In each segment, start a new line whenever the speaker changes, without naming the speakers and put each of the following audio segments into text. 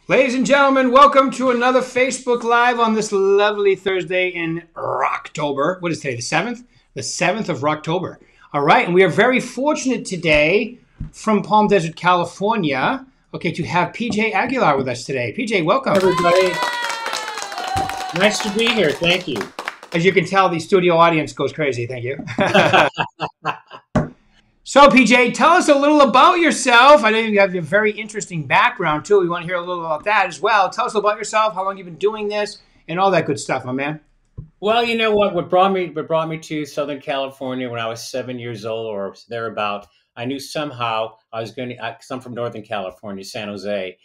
Ladies and gentlemen, welcome to another Facebook Live on this lovely Thursday in October. What is today, the 7th? The 7th of October. All right, and we are very fortunate today from Palm Desert, California, to have PJ Aguilar with us today. PJ, welcome.
Everybody, nice to be here. Thank you.
As you can tell, the studio audience goes crazy. Thank you. So, PJ, tell us a little about yourself. I know you have a very interesting background, too. We want to hear a little about that as well. Tell us about yourself, how long you've been doing this, and all that good stuff, my man.
Well, you know what brought me to Southern California when I was 7 years old or thereabout. I knew somehow I was going to, because I'm from Northern California, San Jose.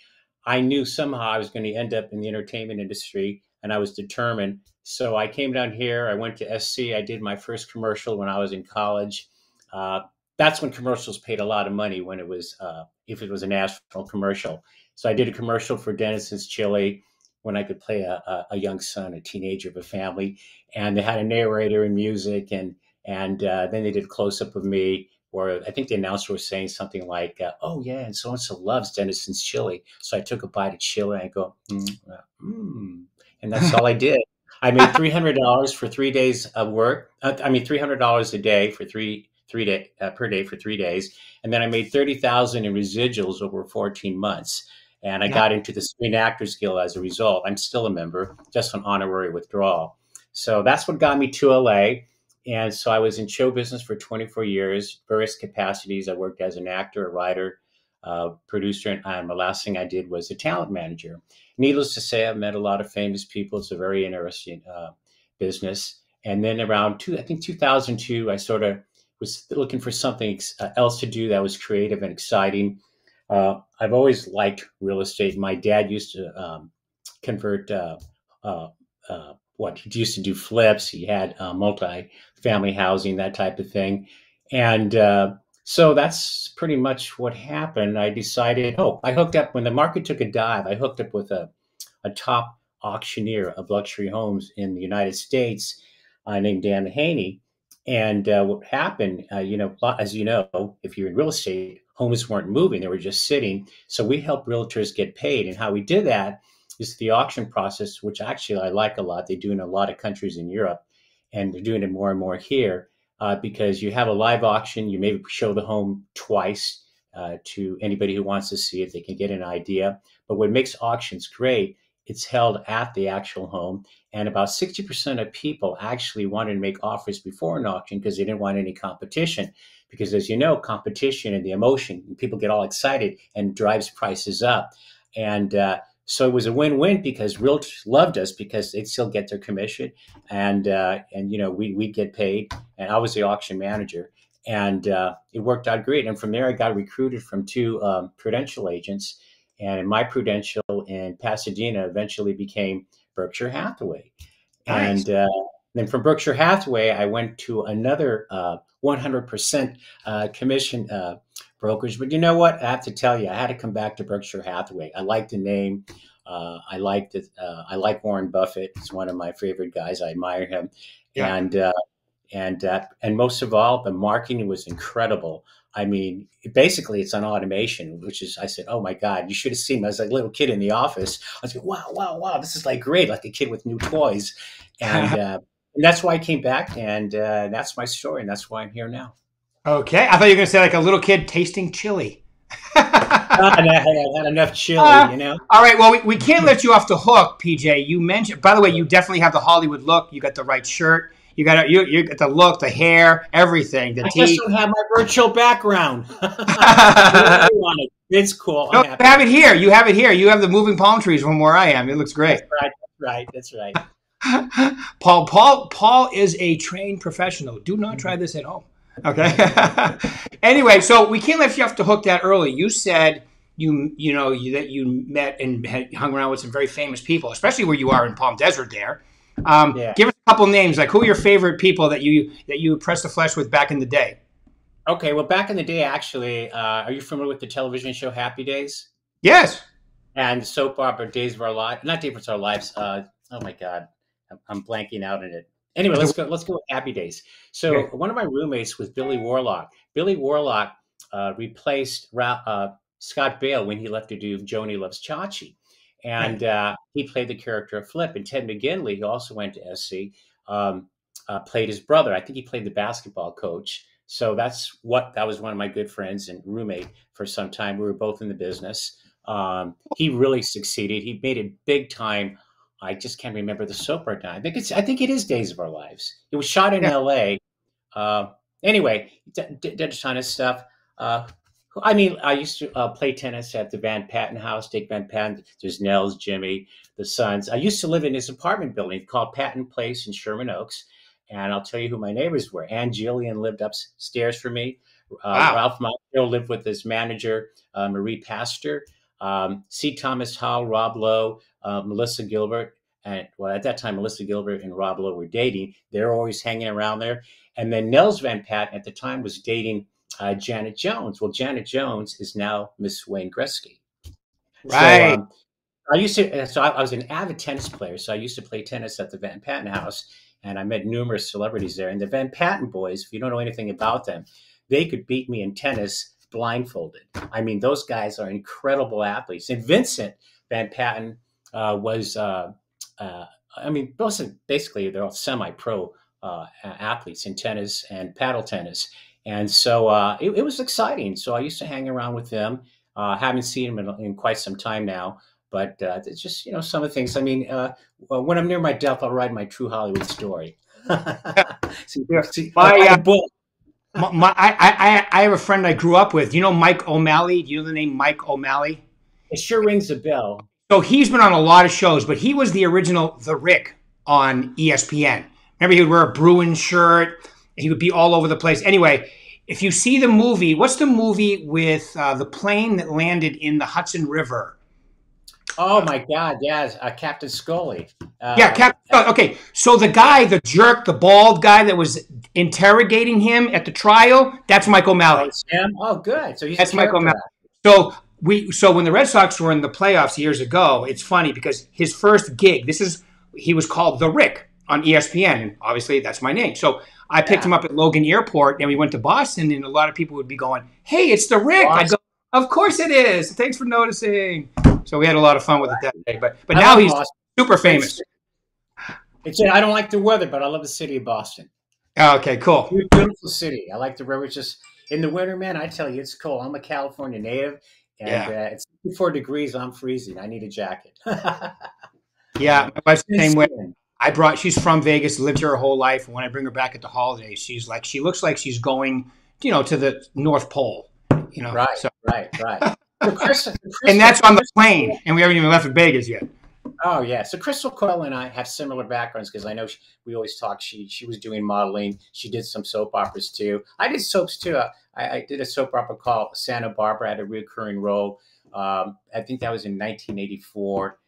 I knew somehow I was going to end up in the entertainment industry, and I was determined. So I came down here. I went to SC. I did my first commercial when I was in college. That's when commercials paid a lot of money, when it was, if it was a national commercial. So I did a commercial for Dennison's Chili when I could play a young son, a teenager of a family. And they had a narrator and music. And then they did a close-up of me where I think the announcer was saying something like, oh, yeah, and so-and-so loves Dennison's Chili. So I took a bite of chili and I go, and that's all I did. I made $300 for 3 days of work. $300 a day for per day for 3 days. And then I made $30,000 in residuals over 14 months. And I got into the Screen Actors Guild as a result. I'm still a member, just on honorary withdrawal. So that's what got me to LA. And so I was in show business for 24 years, various capacities. I worked as an actor, a writer, producer, and the last thing I did was a talent manager. Needless to say, I've met a lot of famous people. It's a very interesting business. And then around 2002, I sort of was looking for something else to do that was creative and exciting. I've always liked real estate. My dad used to convert he used to do flips. He had multi-family housing, that type of thing. And so that's pretty much what happened. I decided, I hooked up, when the market took a dive, I hooked up with a top auctioneer of luxury homes in the United States named Dan Haney. And what happened, as you know, if you're in real estate, homes weren't moving, they were just sitting. So we help realtors get paid. And how we did that is the auction process, which actually I like a lot. They do in a lot of countries in Europe, and they're doing it more and more here because you have a live auction. You maybe show the home twice to anybody who wants to see it. They can get an idea. But what makes auctions great, it's held at the actual home. And about 60% of people actually wanted to make offers before an auction because they didn't want any competition. Because as you know, competition and the emotion, people get all excited and drives prices up. And so it was a win-win because realtors loved us because they'd still get their commission. And we'd get paid. And I was the auction manager. And it worked out great. And from there, I got recruited from two prudential agents. And my Prudential in Pasadena eventually became Berkshire Hathaway. Nice. And then from Berkshire Hathaway, I went to another 100% commission brokerage. But you know what? I have to tell you, I had to come back to Berkshire Hathaway. I like the name. I liked it. I like Warren Buffett. He's one of my favorite guys. I admire him. Yeah. And most of all, the marketing was incredible. I mean, basically, it's on automation, which is, I said, oh, my God, you should have seen me. I was like a little kid in the office. I was like, wow, this is like great, like a kid with new toys. And that's why I came back. And that's my story. And that's why I'm here now.
Okay. I thought you were going to say like a little kid tasting chili.
And I had enough chili,
All right. Well, we can't let you off the hook, PJ. You mentioned, by the way, you definitely have the Hollywood look. You got the right shirt. You got the look, the hair, everything. The teeth.
I just don't have my virtual background. It's cool.
No, you have it here. You have it here. You have the moving palm trees from where I am. It looks great.
That's right.
Paul is a trained professional. Do not try this at home. Okay. Anyway, so we can't let you off the hook that early. You said that you met and had hung around with some very famous people, especially where you are in Palm Desert there. Give us a couple names, like who are your favorite people that you pressed the flesh with back in the day?
Okay, well, back in the day, actually, are you familiar with the television show Happy Days?
Yes.
And soap opera Days of Our Lives, not Days of Our Lives. Oh my God, I'm blanking out on it. Anyway, let's go with Happy Days. So one of my roommates was Billy Warlock. Billy Warlock replaced Scott Baio when he left to do Joni Loves Chachi. and he played the character of Flip. And Ted McGinley, who also went to SC, um, played his brother. I think he played the basketball coach. So that was one of my good friends and roommate for some time. We were both in the business. He really succeeded. He made it big time. I just can't remember the soap right now. I think it is Days of Our Lives. It was shot in
Yeah.
L.A. Anyway, did a ton of stuff. Uh, I mean, I used to play tennis at the Van Patten house, Dick Van Patten. There's Nels, Jimmy, the sons. I used to live in this apartment building called Patton Place in Sherman Oaks. And I'll tell you who my neighbors were. Ann Jillian lived upstairs for me.
Wow.
Ralph Montreal lived with his manager, Marie Pastor. C. Thomas Howell, Rob Lowe, Melissa Gilbert. And well, at that time, Melissa Gilbert and Rob Lowe were dating. They're always hanging around there. And then Nels Van Patten at the time was dating Janet Jones. Well, Janet Jones is now Miss Wayne Gretzky. So
Right.
I was an avid tennis player. So I used to play tennis at the Van Patten house, and I met numerous celebrities there. And the Van Patten boys, if you don't know anything about them, they could beat me in tennis blindfolded. I mean, those guys are incredible athletes. And Vincent Van Patten was, I mean, basically they're all semi-pro athletes in tennis and paddle tennis. And so it was exciting. So I used to hang around with them. Haven't seen them in quite some time now. But it's just, some of the things. I mean, when I'm near my death, I'll write my true Hollywood story.
Yeah.
I'll write a book.
I have a friend I grew up with. Do you know Mike O'Malley? Do you know the name Mike O'Malley?
It sure rings a bell.
So he's been on a lot of shows, but he was the original The Rick on ESPN. Remember, he would wear a Bruin shirt. He would be all over the place. Anyway, if you see the movie, what's the movie with the plane that landed in the Hudson River?
Oh my God! Yes, Captain Scully.
Yeah, Captain. Okay, so the guy, the jerk, the bald guy that was interrogating him at the trial, that's Mike O'Malley.
Him? Oh, good. So
That's Mike O'Malley. So when the Red Sox were in the playoffs years ago, it's funny because his first gig, he was called The Rick on ESPN, and obviously that's my name. So I picked him up at Logan Airport, and we went to Boston, and a lot of people would be going, "Hey, it's The Rick." I'd go, "Of course it is. Thanks for noticing." So we had a lot of fun with it that day. But now he's super famous.
I don't like the weather, but I love the city of Boston.
Okay, cool.
Beautiful city. I like the river. Just in the winter, man, I tell you, it's cold. I'm a California native, and it's 54 degrees. I'm freezing. I need a jacket.
Yeah, my wife's the same way. She's from Vegas, lived here her whole life. And when I bring her back at the holidays, she looks like she's going, to the North Pole.
Right. So Crystal,
and that's on the plane, and we haven't even left Vegas yet.
Oh yeah. So Crystal Coyle and I have similar backgrounds because I know we always talk. She was doing modeling. She did some soap operas too. I did soaps too. I did a soap opera called Santa Barbara. I had a recurring role. I think that was in 1984,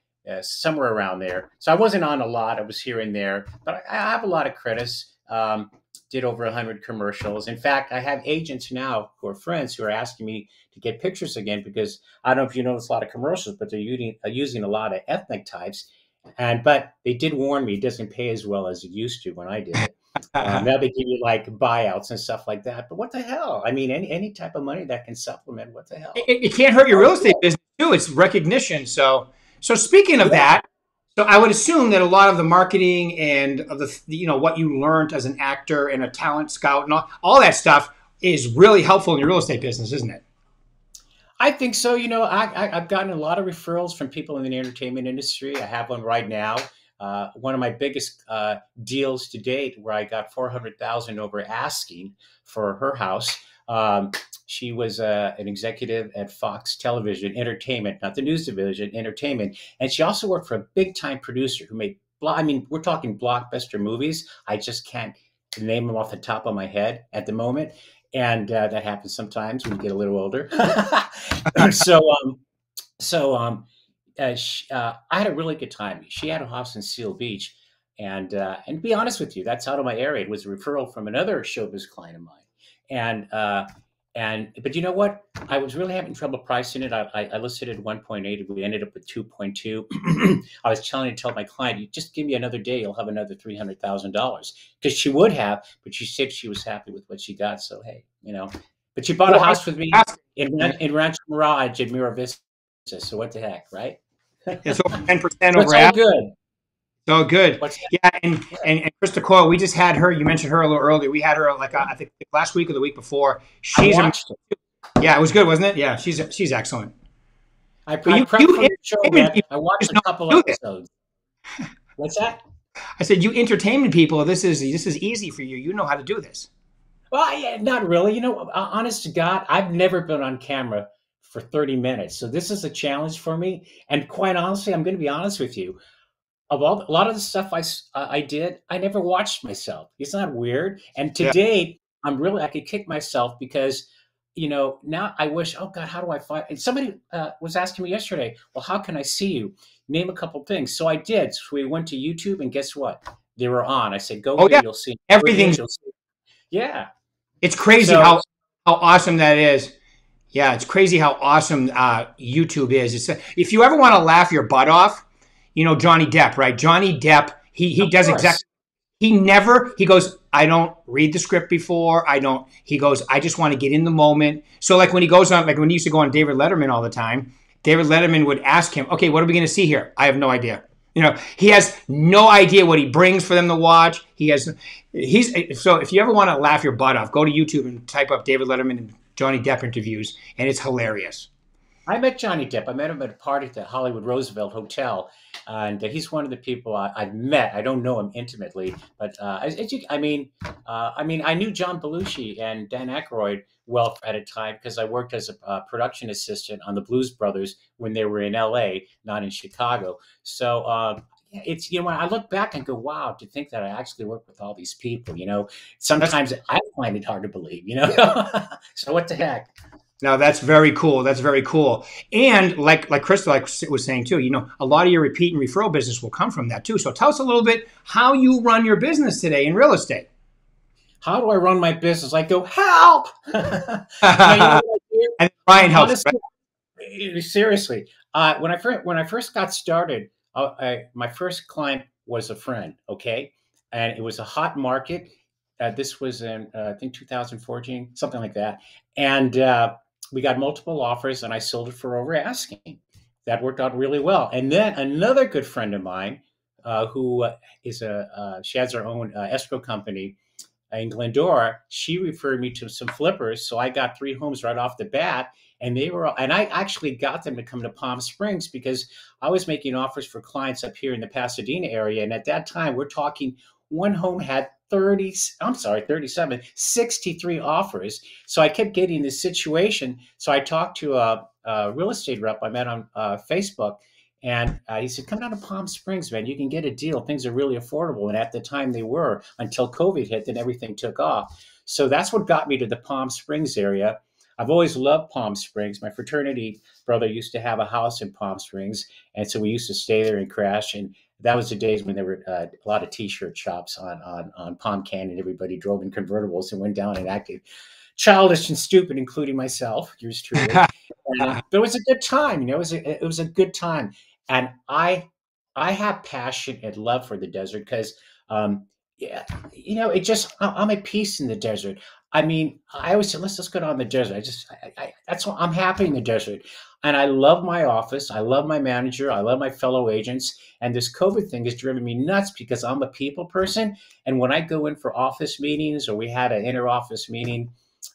somewhere around there. So I wasn't on a lot. I was here and there, but I have a lot of credits. Did over 100 commercials. In fact, I have agents now who are friends who are asking me to get pictures again because I don't know if you notice a lot of commercials, but they're using a lot of ethnic types. But they did warn me it doesn't pay as well as it used to when I did it. Now they give you like buyouts and stuff like that. But what the hell? I mean, any type of money that can supplement, what the hell?
It can't hurt your real estate business too. It's recognition. So speaking of that, so I would assume that a lot of the marketing and of what you learned as an actor and a talent scout and all that stuff is really helpful in your real estate business, isn't it?
I think so. I've gotten a lot of referrals from people in the entertainment industry. I have one right now. One of my biggest deals to date, where I got $400,000 over asking for her house. She was an executive at Fox Television Entertainment, not the news division, entertainment. And she also worked for a big time producer who made, we're talking blockbuster movies. I just can't name them off the top of my head at the moment. And that happens sometimes when you get a little older. I had a really good time. She had a house in Seal Beach. And to be honest with you, that's out of my area. It was a referral from another showbiz client of mine. But you know what? I was really having trouble pricing it. I listed it at 1.8. We ended up with 2.2. I was tell my client, you just give me another day, you'll have another $300,000. Because she would have, but she said she was happy with what she got. So hey, But she bought a house with me in Rancho Mirage at Mira Vista. So what the heck, right?
It's over 10%
So it's
over
all
average.
good.
So good.
What's
Yeah, and Krista Coyle, we just had her. You mentioned her a little earlier. We had her like I think last week or the week before.
I
She's a
watched it.
yeah, it was good, wasn't it? Yeah, she's excellent. But
I
you
prepped for your show,
entertainment
man.
people
I watched
just
a
know
couple
how to do this.
episodes. What's that?
I said you entertainment people. This is easy for you. You know how to do this.
Well, yeah, not really. Honest to God, I've never been on camera for 30 minutes. So this is a challenge for me. And quite honestly, I'm going to be honest with you. A lot of the stuff I did, I never watched myself. It's not weird. And to
Yeah.
date, I could kick myself because, now I wish, oh God, how do I find, and somebody was asking me yesterday, well, how can I see you? Name a couple things. So I did. So we went to YouTube and guess what? They were on. I said, go
Oh
here.
yeah.
You'll see
Everything's
footage. You'll see. Yeah.
it's crazy
So
how awesome that is. Yeah, it's crazy how awesome YouTube is. If you ever want to laugh your butt off, Johnny Depp, right? Johnny Depp, he
of
does
course.
exactly. He goes, I don't read the script before. I don't. He goes, I just want to get in the moment. So like when he goes on, like when he used to go on David Letterman all the time, David Letterman would ask him, okay, what are we going to see here? I have no idea. He has no idea what he brings for them to watch. So if you ever want to laugh your butt off, go to YouTube and type up David Letterman and Johnny Depp interviews, and it's hilarious.
I met Johnny Depp. I met him at a party at the Hollywood Roosevelt Hotel, and he's one of the people I've met. I don't know him intimately, but I knew John Belushi and Dan Aykroyd well at a time because I worked as a production assistant on the Blues Brothers when they were in L.A., not in Chicago. So it's when I look back and go, wow, to think that I actually worked with all these people.
That's
Sometimes I find it hard to believe. So what the heck?
Now that's very cool. That's very cool. And like Crystal was saying too, a lot of your repeat and referral business will come from that too. So tell us a little bit how you run your business today in real estate.
How do I run my business? I go, help.
And
What I do?
Ryan helps, right?
Honestly, seriously, when I first got started, my first client was a friend. Okay, and it was a hot market. This was in I think 2014, something like that, and we got multiple offers, and I sold it for over asking. That worked out really well. And then another good friend of mine, who she has her own escrow company in Glendora, she referred me to some flippers. So I got 3 homes right off the bat. And I actually got them to come to Palm Springs because I was making offers for clients up here in the Pasadena area. And at that time, we're talking one home had 37, 63 offers. So I kept getting this situation. So I talked to a real estate rep I met on Facebook. And he said, come down to Palm Springs, man. You can get a deal. Things are really affordable. And at the time they were until COVID hit, then everything took off. So that's what got me to the Palm Springs area. I've always loved Palm Springs. My fraternity brother used to have a house in Palm Springs. And so we used to stay there and crash. And that was the days when there were a lot of T-shirt shops on Palm Canyon. Everybody drove in convertibles and went down and acted childish and stupid, including myself, yours truly. But it was a good time. It was a good time. And I have passion and love for the desert because yeah, it just I'm at peace in the desert. I mean, I always say let's just go down the desert. That's what I'm happy in the desert. And I love my office. I love my manager. I love my fellow agents. And this COVID thing has driven me nuts because I'm a people person. And when I go in for office meetings, or we had an inter-office meeting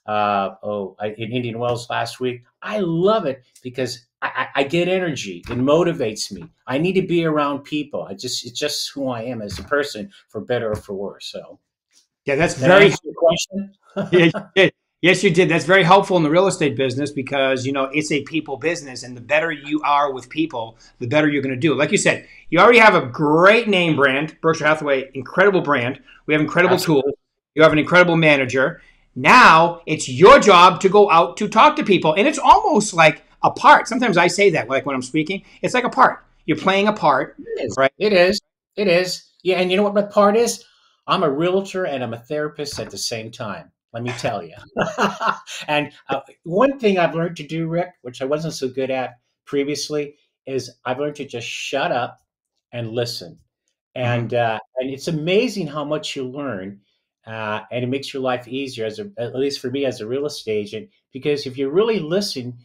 in Indian Wells last week. I love it because I get energy. It motivates me. I need to be around people. It's just who I am as a person, for better or for worse. So,
Yeah, that's
did I
very
answer your question?
yeah, you did. Yes, you did. That's very helpful in the real estate business because it's a people business, and the better you are with people, the better you're going to do. Like you said, you already have a great name brand, Berkshire Hathaway, incredible brand. We have incredible tools.
Absolutely.
You have an incredible manager. Now it's your job to go out to talk to people, and it's almost like a part. Sometimes I say that, like when I'm speaking, it's like a part. You're playing a part,
It is.
right?
It is. It is. Yeah, and you know what my part is? I'm a realtor and I'm a therapist at the same time. Let me tell you. And one thing I've learned to do, Rick, which I wasn't so good at previously, is I've learned to just shut up and listen.
Mhm.
And it's amazing how much you learn, and it makes your life easier, at least for me as a real estate agent, because if you really listen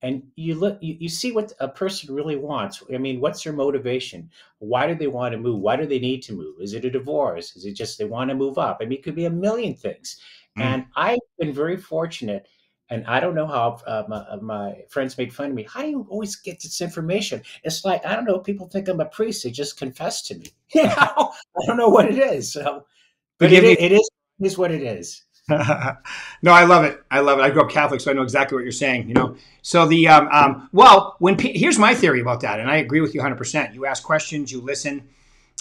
and you look, you see what a person really wants. I mean, what's their motivation? Why do they want to move? Why do they need to move? Is it a divorce? Is it just they want to move up? I mean, it could be a million things.
Mm.
And I've been very fortunate. And I don't know how my friends make fun of me. How do you always get this information? It's like, I don't know. People think I'm a priest. They just confess to me. I don't know what it is. So, but
Forgive me.
it is what it is.
No, I love it. I love it. I grew up Catholic, so I know exactly what you're saying. So well, here's my theory about that, and I agree with you 100%. You ask questions, you listen.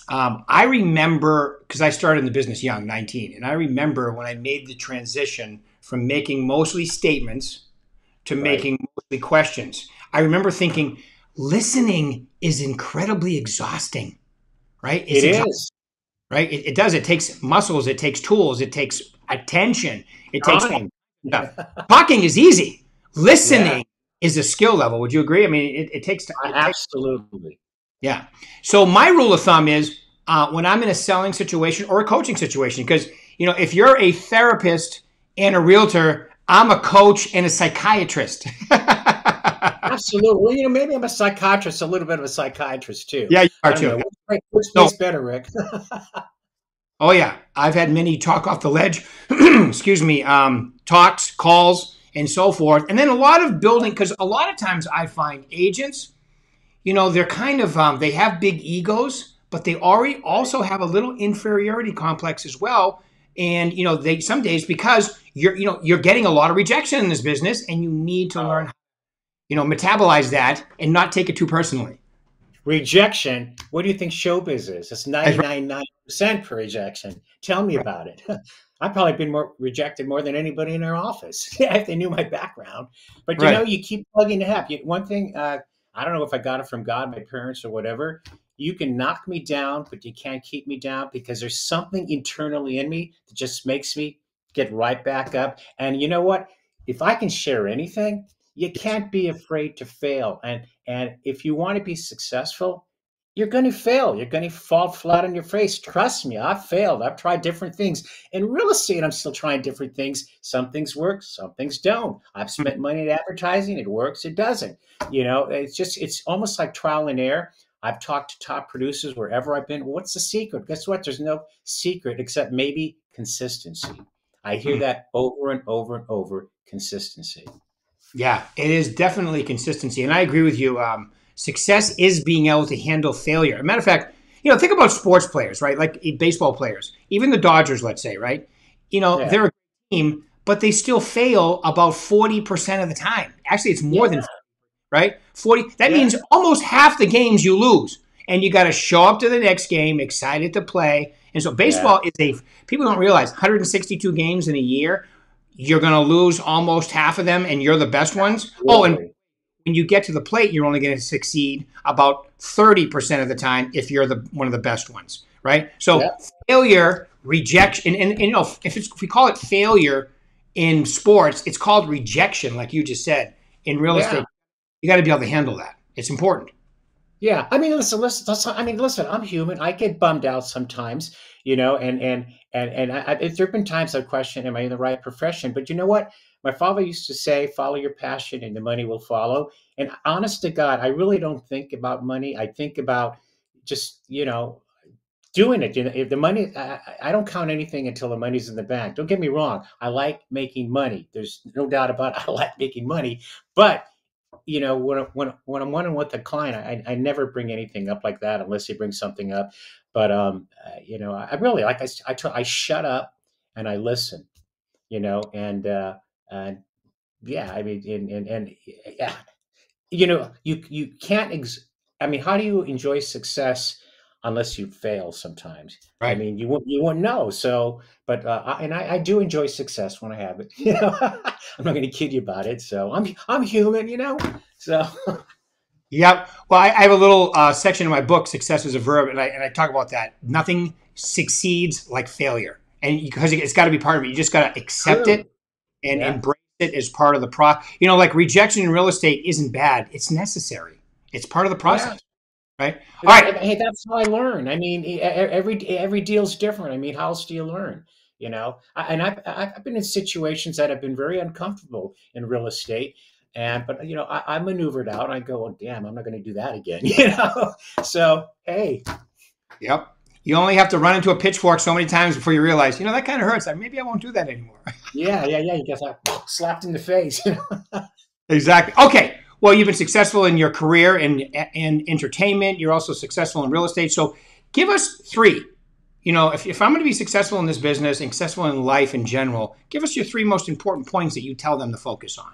I remember because I started in the business young, 19, and I remember when I made the transition from making mostly statements to
Right.
making mostly questions. I remember thinking, listening is incredibly exhausting, right? It's
It
exhausting,
is
right? It does. It takes muscles. It takes tools. It takes attention. It takes
time.
stuff. Talking is easy.
Yeah,
Listening is a skill level. Would you agree? I mean, it takes. It takes.
absolutely.
Yeah. So my rule of thumb is when I'm in a selling situation or a coaching situation, because if you're a therapist and a realtor, I'm a coach and a psychiatrist.
Absolutely. Well, maybe I'm a psychiatrist, a little bit of a psychiatrist too.
Yeah, you are
I don't
too.
know. Which
So,
pays better, Rick?
oh yeah, I've had many talk off the ledge, excuse me, talks, calls, and so forth, and then a lot of building because a lot of times I find agents, they're kind of they have big egos, but they already also have a little inferiority complex as well. And they some days because you're getting a lot of rejection in this business, and you need to learn, metabolize that and not take it too personally.
Rejection. What do you think showbiz is? It's
That's right.
99.9% for rejection. Tell me
Right.
about it. I've probably been more rejected more than anybody in our office if they knew my background. But
Right.
you keep plugging it up. One thing, I don't know if I got it from God, my parents, or whatever. You can knock me down, but you can't keep me down because there's something internally in me that just makes me get right back up. And you know what? If I can share anything, you
Yes.
can't be afraid to fail. And if you want to be successful, you're going to fail. You're going to fall flat on your face. Trust me, I've failed. I've tried different things. In real estate, I'm still trying different things. Some things work, some things don't. I've spent money in advertising. It works, it doesn't. It's almost like trial and error. I've talked to top producers wherever I've been. What's the secret? Guess what? There's no secret except maybe consistency. I hear
Mm.
that over and over and over, consistency.
Yeah, it is definitely consistency, and I agree with you. Success is being able to handle failure. As a matter of fact, think about sports players, right? Like baseball players, even the Dodgers, let's say, right?
Yeah.
They're a team, but they still fail about 40% of the time. Actually, it's more
Yeah.
than right? 40. That
Yeah.
means almost half the games you lose. And you got to show up to the next game excited to play. And so
Yeah.
baseball is people don't realize 162 games in a year, you're going to lose almost half of them and you're the best ones. Oh, and
Absolutely.
when you get to the plate, you're only going to succeed about 30% of the time if you're the one of the best ones, right?
Yeah.
So failure, rejection, and if we call it failure in sports, it's called rejection, like you just said. In real
Yeah.
estate, you got to be able to handle that. It's important.
Yeah. I mean, listen. I mean, listen. I'm human. I get bummed out sometimes, there've been times I've questioned, am I in the right profession? But you know what? My father used to say, "Follow your passion, and the money will follow." And honest to God, I really don't think about money. I think about just doing it. If the money, I don't count anything until the money's in the bank. Don't get me wrong. I like making money. There's no doubt about it. I like making money, but when I'm one on with a client, I never bring anything up like that unless he brings something up. But I really like I shut up and I listen. And yeah, I mean, and yeah, you can't. I mean, how do you enjoy success unless you fail? Sometimes. I
Right.
mean, you won't know. So, but I do enjoy success when I have it. I'm not going to kid you about it. So I'm human. So
Yep. Well, I have a little section in my book, "Success is a Verb," and I talk about that. Nothing succeeds like failure, and because it's got to be part of it, you just got to accept it
true.
and
Yeah.
embrace it as part of the pro. Like rejection in real estate isn't bad; it's necessary. It's part of the
Yeah.
process, right? All right.
Hey, that's how I learn. I mean, every deal's different. I mean, how else do you learn? And I've been in situations that have been very uncomfortable in real estate, But you know, I maneuvered out. I go, oh, damn, I'm not going to do that again. You know, so hey,
Yep. You only have to run into a pitchfork so many times before you realize, you know, that kind of hurts. Maybe I won't do that anymore.
yeah. You get slapped in the face. You know?
Exactly. Okay. Well, you've been successful in your career in entertainment. You're also successful in real estate. So give us three. You know, if I'm going to be successful in this business and successful in life in general, give us your three most important points that you tell them to focus on.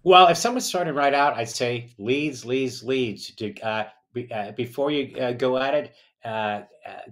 Well, if someone's starting right out, I'd say leads. Before you go at it,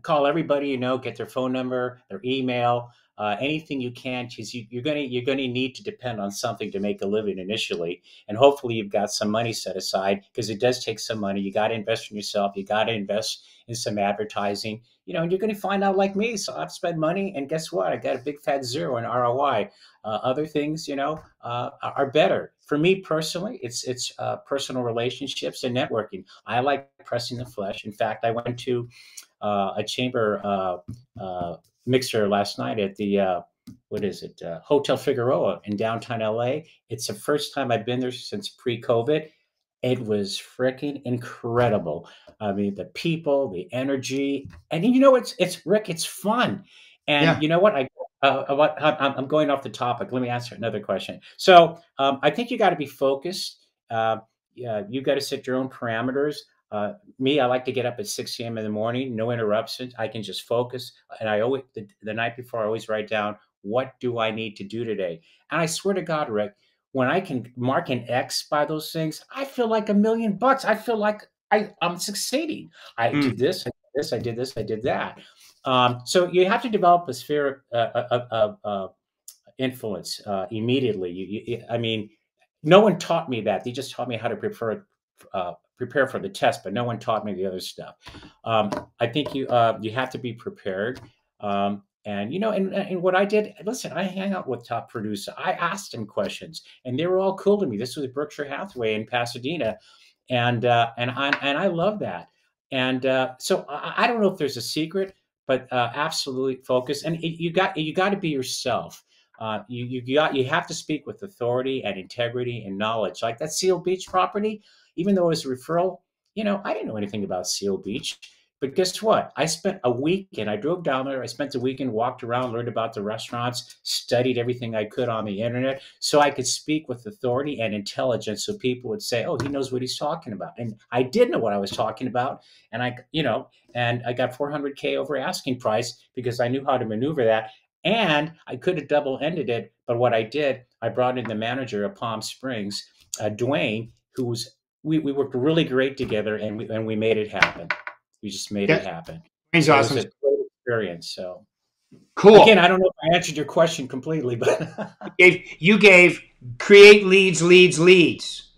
call everybody you know, get their phone number, their email, anything you can, because you're gonna need to depend on something to make a living initially, and hopefully you've got some money set aside because it does take some money. You got to invest in yourself. You got to invest in some advertising. You know, and you're going to find out like me. So I've spent money, and guess what? I got a big fat zero in ROI. Other things, you know, are better for me personally. It's personal relationships and networking. I like pressing the flesh. In fact, I went to a chamber mixer last night at the what is it, Hotel Figueroa in downtown LA. It's the first time I've been there since pre-COVID. It was freaking incredible. I mean, the people, the energy, and you know, it's Rick. It's fun, and
Yeah.
you know what? I'm going off the topic. Let me answer another question. So I think you got to be focused. Yeah, you got to set your own parameters. Me, I like to get up at 6 a.m. in the morning, no interruptions. I can just focus. And I always, the night before, I always write down, what do I need to do today? And I swear to God, Rick, when I can mark an X by those things, I feel like $1,000,000. I feel like I'm succeeding. I did this, I did this, I did this, I did that. So you have to develop a sphere of influence immediately. I mean, no one taught me that. They just taught me how to prepare for the test, but no one taught me the other stuff. I think you have to be prepared. And you know, and what I did, listen, I hang out with top producers. I asked them questions, and they were all cool to me. This was Berkshire Hathaway in Pasadena, and I love that. And so I don't know if there's a secret, but absolutely focus. And you got to be yourself. You have to speak with authority and integrity and knowledge. Like that Seal Beach property, even though it was a referral, you know, I didn't know anything about Seal Beach. But guess what? I spent a weekend. I drove down there. I spent the weekend, walked around, learned about the restaurants, studied everything I could on the internet so I could speak with authority and intelligence so people would say, oh, he knows what he's talking about. And I did know what I was talking about. And I got 400K over asking price because I knew how to maneuver that. And I could have double-ended it. But what I did, I brought in the manager of Palm Springs, Dwayne, we worked really great together, and we made it happen. We just made it happen.
He's
so
awesome.
It was a great experience. So
cool.
Again, I don't know if I answered your question completely, but
you gave create leads.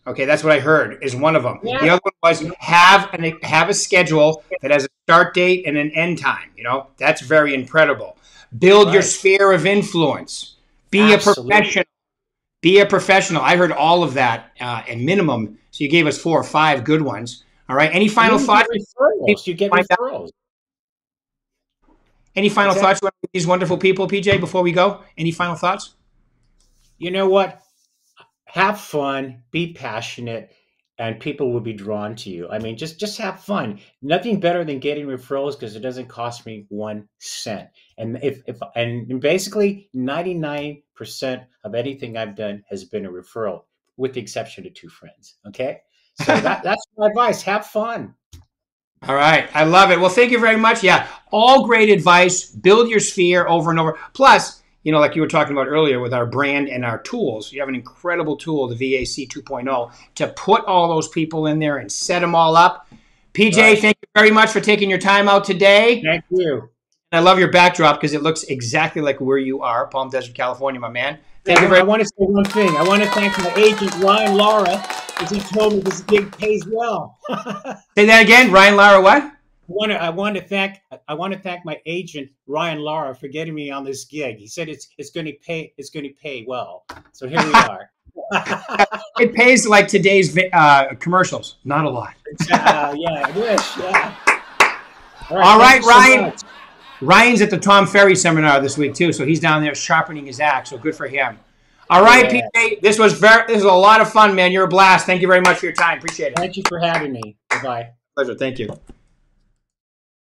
Okay, that's what I heard is one of them. Yeah. The other one was have a schedule that has a start date and an end time. You know, that's very incredible. Build your sphere of influence. Be a professional. Be a professional. I heard all of that at minimum. So you gave us 4 or 5 good ones. All right. Any final thoughts?
You get referrals.
Any final thoughts with these wonderful people, PJ, before we go? Any final thoughts?
You know what? Have fun, be passionate, and people will be drawn to you. I mean, just have fun. Nothing better than getting referrals because it doesn't cost me 1 cent. And and basically 99% of anything I've done has been a referral, with the exception of 2 friends. Okay. So that's my advice. Have fun.
All right. I love it. Well, thank you very much. Yeah. All great advice. Build your sphere over and over. Plus, you know, like you were talking about earlier with our brand and our tools, you have an incredible tool, the VAC 2.0, to put all those people in there and set them all up. PJ, thank you very much for taking your time out today.
Thank you.
And I love your backdrop because it looks exactly like where you are, Palm Desert, California, my man. Thank you very much.
I want to say one thing. I want to thank my agent, Ryan Lara, because he told me this gig pays well.
Say that again, Ryan Lara. What?
I want to thank my agent, Ryan Lara, for getting me on this gig. He said it's going to pay well. So here we are.
It pays like today's commercials. Not a lot.
Yeah, I wish. Yeah.
All right, Ryan. Ryan's at the Tom Ferry seminar this week too, so he's down there sharpening his axe. So good for him. All right,
Yeah.
PJ, this was a lot of fun, man. You're a blast. Thank you very much for your time. Appreciate it.
Thank you for having me. Bye-bye.
Pleasure. Thank you.